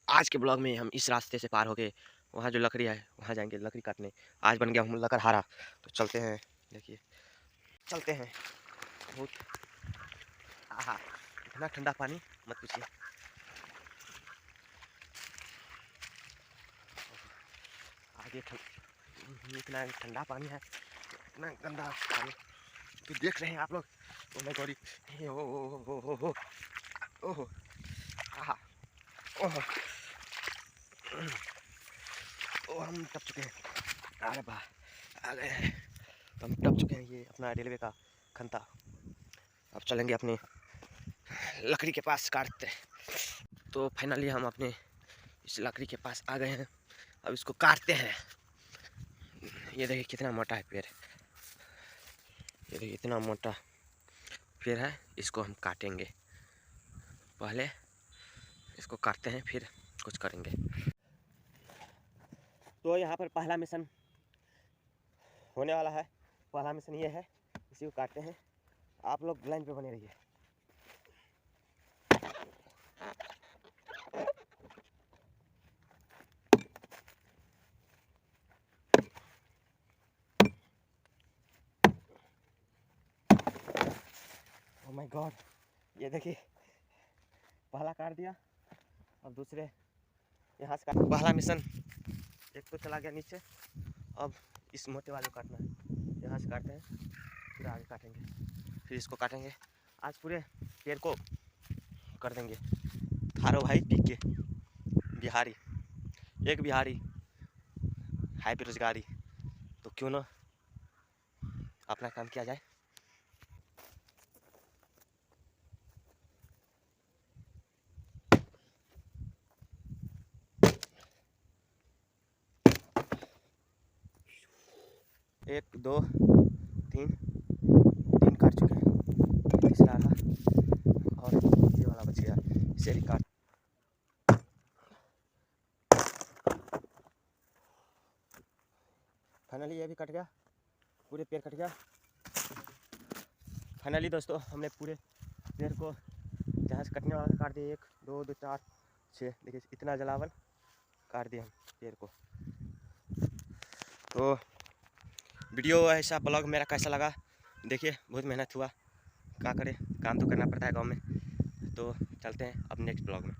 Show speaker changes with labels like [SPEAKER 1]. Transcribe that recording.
[SPEAKER 1] आज के ब्लॉग में हम इस रास्ते से पार होके वहाँ जो लकड़ी है वहाँ जाएंगे लकड़ी काटने। आज बन गया हूँ लकड़हारा। तो चलते हैं, देखिए चलते हैं। बहुत आहा, इतना ठंडा पानी मत पूछिए। आगे इतना ठंडा पानी है, इतना गंदा पानी तो देख रहे हैं आप लोग। ओ माय गॉड, ओ ओहो आहा ओहो ओ हम टप चुके हैं। अरे वाह आ गए हैं, तो हम टप चुके हैं। ये अपना रेलवे का खंता। अब चलेंगे अपने लकड़ी के पास काटते। तो फाइनली हम अपने इस लकड़ी के पास आ गए हैं। अब इसको काटते हैं। ये देखिए कितना मोटा है पेड़, ये देखिए इतना मोटा पेड़ है। इसको हम काटेंगे, पहले इसको काटते हैं फिर कुछ करेंगे। तो यहाँ पर पहला मिशन होने वाला है। पहला मिशन ये है, इसी को काटते हैं। आप लोग लाइन पे बने रहिए। ओह माय गॉड, ये देखिए पहला काट दिया। अब दूसरे यहाँ से काट। पहला मिशन एक तो चला गया नीचे। अब इस मोटे वाले को काटना है। यहाँ से काटते हैं फिर आगे काटेंगे, फिर इसको काटेंगे। आज पूरे पेड़ को कर देंगे। थारो भाई पी के बिहारी, एक बिहारी है बेरोजगारी, तो क्यों ना अपना काम किया जाए। एक दो तीन, तीन काट चुके हैं। तीसरा वाला और ये वाला बच गया, इसे भी काट। फाइनली ये भी कट गया, पूरे पेड़ कट गया। फाइनली दोस्तों हमने पूरे पेड़ को जहाँ से कटने वाला काट दिया। एक दो दो चार छः, देखिए इतना जलावन काट दिया हम पेड़ को। तो वीडियो ऐसा ब्लॉग मेरा कैसा लगा देखिए। बहुत मेहनत हुआ, क्या करें, काम तो करना पड़ता है गांव में। तो चलते हैं अब नेक्स्ट ब्लॉग में।